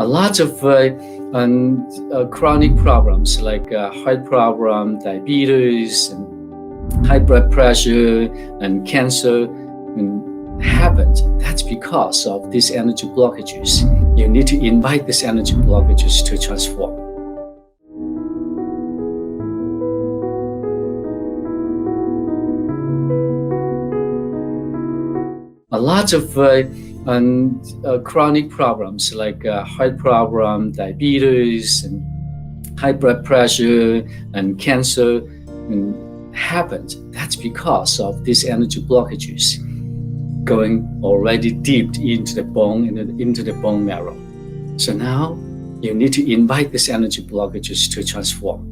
A lot of chronic problems like heart problem, diabetes, and high blood pressure, and cancer happened. That's because of these energy blockages. You need to invite these energy blockages to transform. A lot of chronic problems like heart problem, diabetes, and high blood pressure, and cancer happened. That's because of these energy blockages going already deep into the bone, into the bone marrow. So now you need to invite these energy blockages to transform.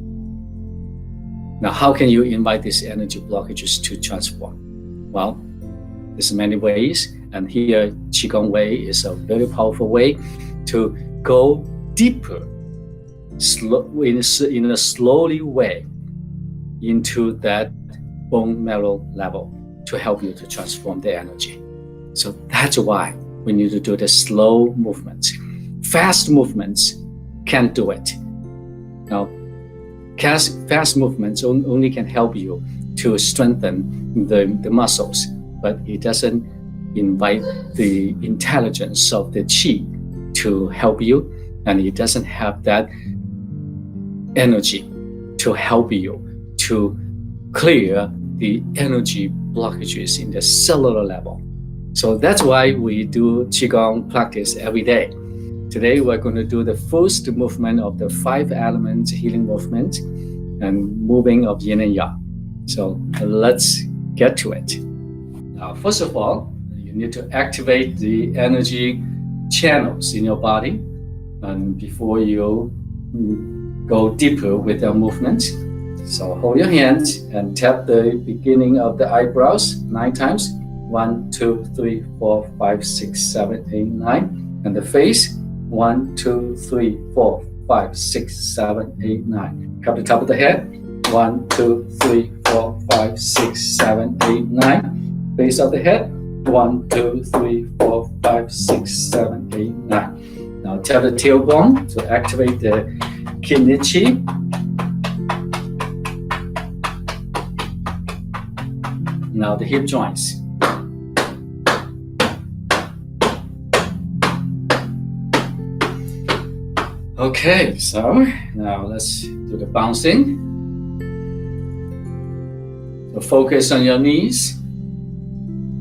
Now, how can you invite these energy blockages to transform? Well, there's many ways, and here Qigong way is a very powerful way to go deeper, in a slowly way into that bone marrow level to help you to transform the energy. So that's why we need to do the slow movements. Fast movements can't do it. Now, fast movements only can help you to strengthen the muscles, but it doesn't invite the intelligence of the Qi to help you, and it doesn't have that energy to help you to clear the energy blockages in the cellular level. So that's why we do Qigong practice every day. Today we're going to do the first movement of the 5 elements healing movement and moving of yin and yang. So let's get to it. Now, first of all, you need to activate the energy channels in your body, and before you go deeper with your movement. So hold your hand and tap the beginning of the eyebrows 9 times. 1, 2, 3, 4, 5, 6, 7, 8, 9. And the face. 1, 2, 3, 4, 5, 6, 7, 8, 9. Cup the top of the head. 1, 2, 3, 4, 5, 6, 7, 8, 9. Base of the head. 1, 2, 3, 4, 5, 6, 7, 8, 9. Now tap the tailbone to activate the kidney Qi. Now the hip joints. Okay, so now let's do the bouncing. So focus on your knees.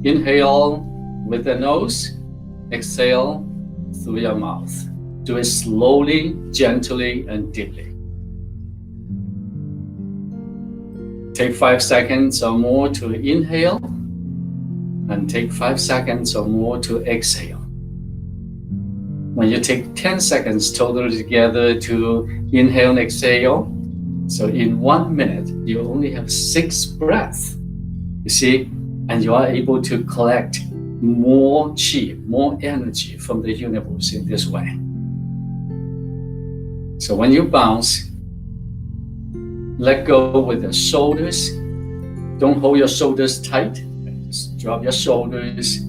Inhale with the nose, exhale through your mouth. Do it slowly, gently, and deeply. Take 5 seconds or more to inhale, and take 5 seconds or more to exhale. When you take 10 seconds total together to inhale and exhale, so in 1 minute, you only have 6 breaths. You see, and you are able to collect more Qi, more energy from the universe in this way. So when you bounce, let go with the shoulders. Don't hold your shoulders tight. Just drop your shoulders.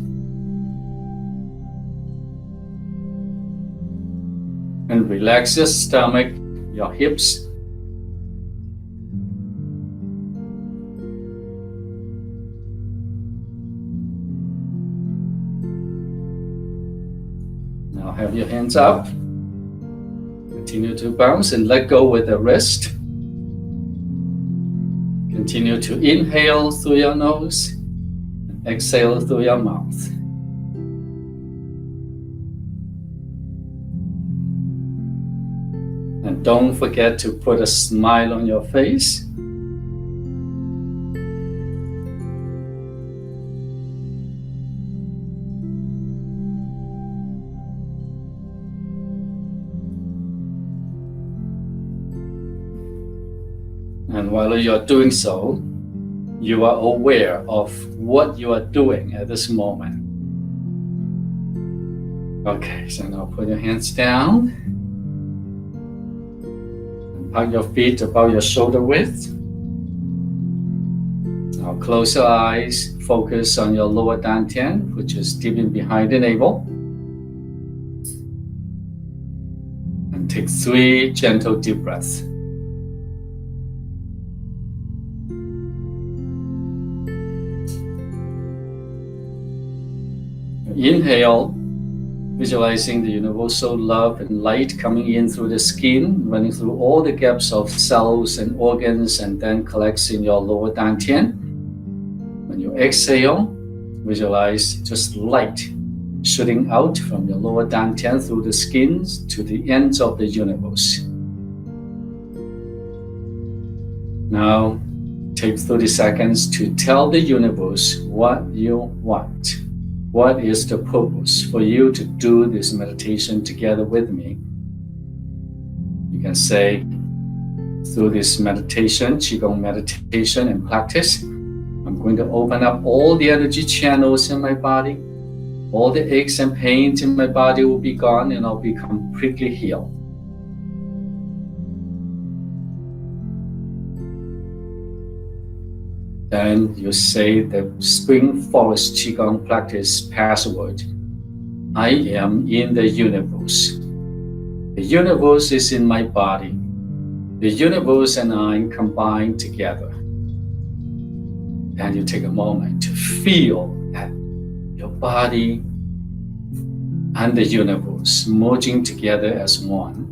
And relax your stomach, your hips. Now have your hands up. Continue to bounce and let go with the wrist. Continue to inhale through your nose and exhale through your mouth. And don't forget to put a smile on your face. And while you're doing so, you are aware of what you are doing at this moment. Okay, so now put your hands down. And hug your feet about your shoulder width. Now close your eyes, focus on your lower dantian, which is deep in behind the navel. And take 3 gentle deep breaths. Inhale, visualizing the universal love and light coming in through the skin, running through all the gaps of cells and organs, and then collects in your lower dantian. When you exhale, visualize just light shooting out from your lower dantian through the skins to the ends of the universe. Now, take 30 seconds to tell the universe what you want. What is the purpose for you to do this meditation together with me? You can say, through this meditation, Qigong meditation and practice, I'm going to open up all the energy channels in my body. All the aches and pains in my body will be gone, and I'll be completely healed. Then you say the Spring Forest Qigong practice password. I am in the universe. The universe is in my body. The universe and I combine together. And you take a moment to feel that your body and the universe merging together as one.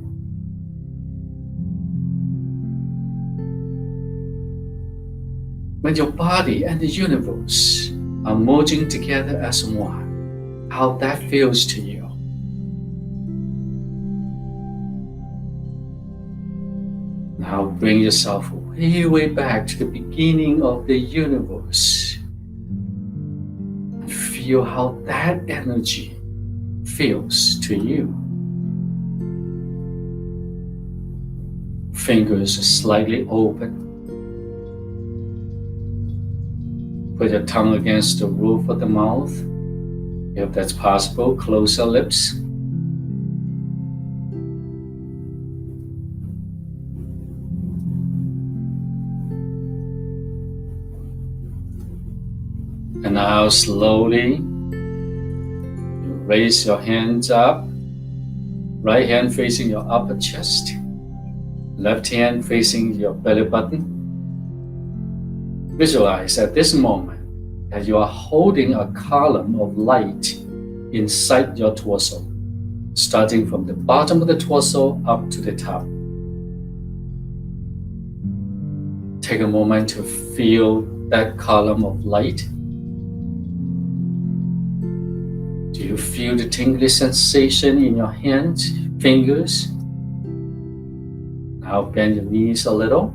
When your body and the universe are merging together as one, how that feels to you. Now bring yourself way back to the beginning of the universe. And feel how that energy feels to you. Fingers slightly open. Put your tongue against the roof of the mouth. If that's possible, close your lips. And now slowly, you raise your hands up. Right hand facing your upper chest. Left hand facing your belly button. Visualize at this moment that you are holding a column of light inside your torso, starting from the bottom of the torso up to the top. Take a moment to feel that column of light. Do you feel the tingly sensation in your hands, fingers? Now bend your knees a little.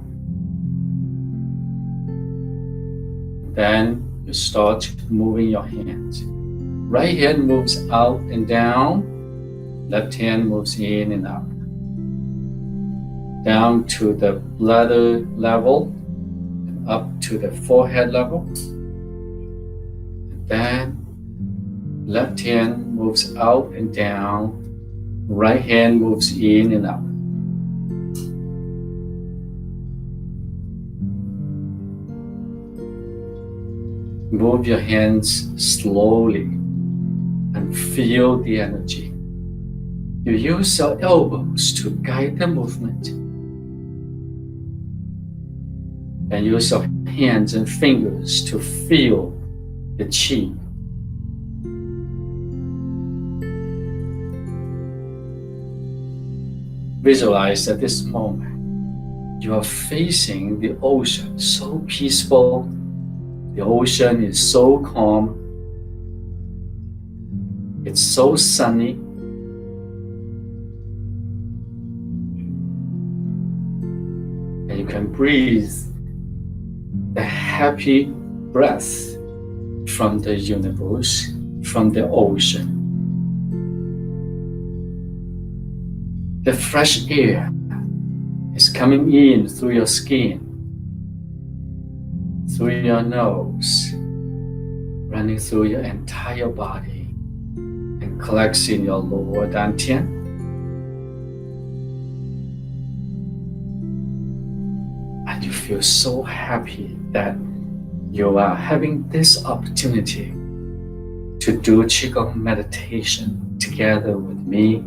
Then you start moving your hands. Right hand moves out and down. Left hand moves in and out. Down to the bladder level and up to the forehead level. And then left hand moves out and down. Right hand moves in and out. Move your hands slowly and feel the energy. You use your elbows to guide the movement. And use your hands and fingers to feel the qi. Visualize at this moment you are facing the ocean, so peaceful. The ocean is so calm. It's so sunny. And you can breathe the happy breath from the universe, from the ocean. The fresh air is coming in through your skin, through your nose, running through your entire body, and collects in your lower dantian. And you feel so happy that you are having this opportunity to do Qigong meditation together with me.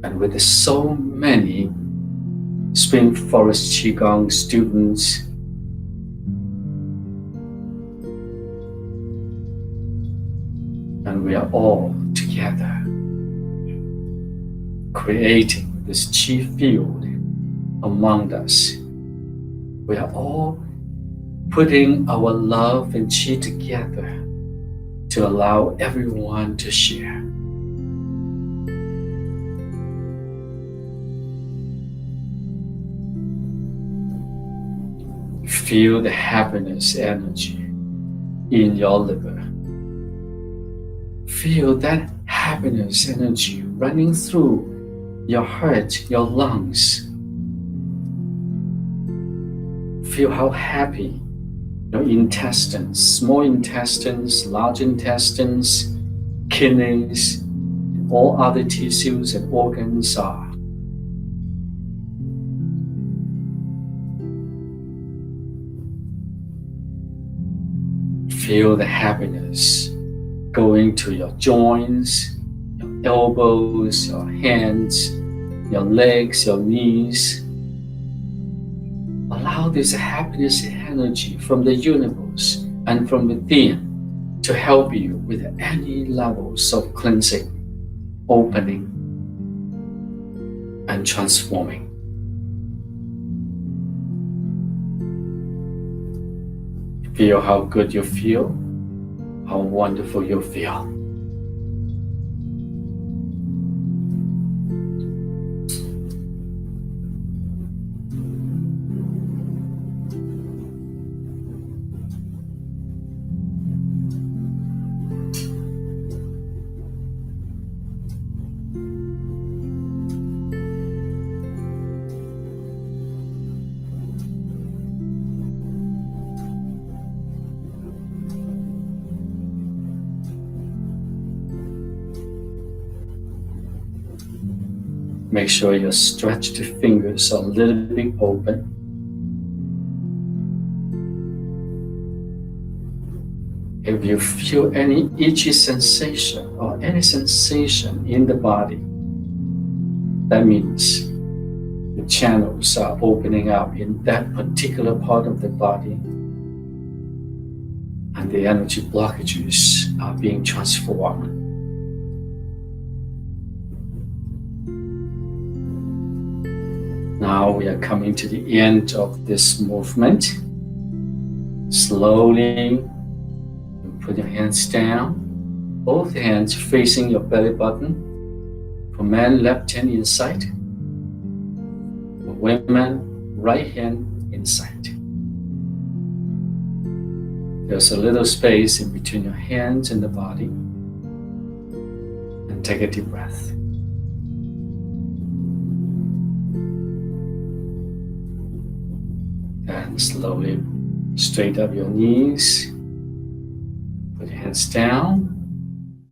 And with so many Spring Forest Qigong students, and we are all together creating this Qi field among us. We are all putting our love and Qi together to allow everyone to share. Feel the happiness energy in your liver. Feel that happiness energy running through your heart, your lungs. Feel how happy your intestines, small intestines, large intestines, kidneys, all other tissues and organs are. Feel the happiness going to your joints, your elbows, your hands, your legs, your knees. Allow this happiness energy from the universe and from within to help you with any levels of cleansing, opening, and transforming. Feel how good you feel, how wonderful you feel. Make sure your stretched fingers are a little bit open. If you feel any itchy sensation or any sensation in the body, that means the channels are opening up in that particular part of the body and the energy blockages are being transformed. Now we are coming to the end of this movement. Slowly, put your hands down, both hands facing your belly button. For men, left hand inside. For women, right hand inside. There's a little space in between your hands and the body. And take a deep breath. And slowly straight up your knees. Put your hands down.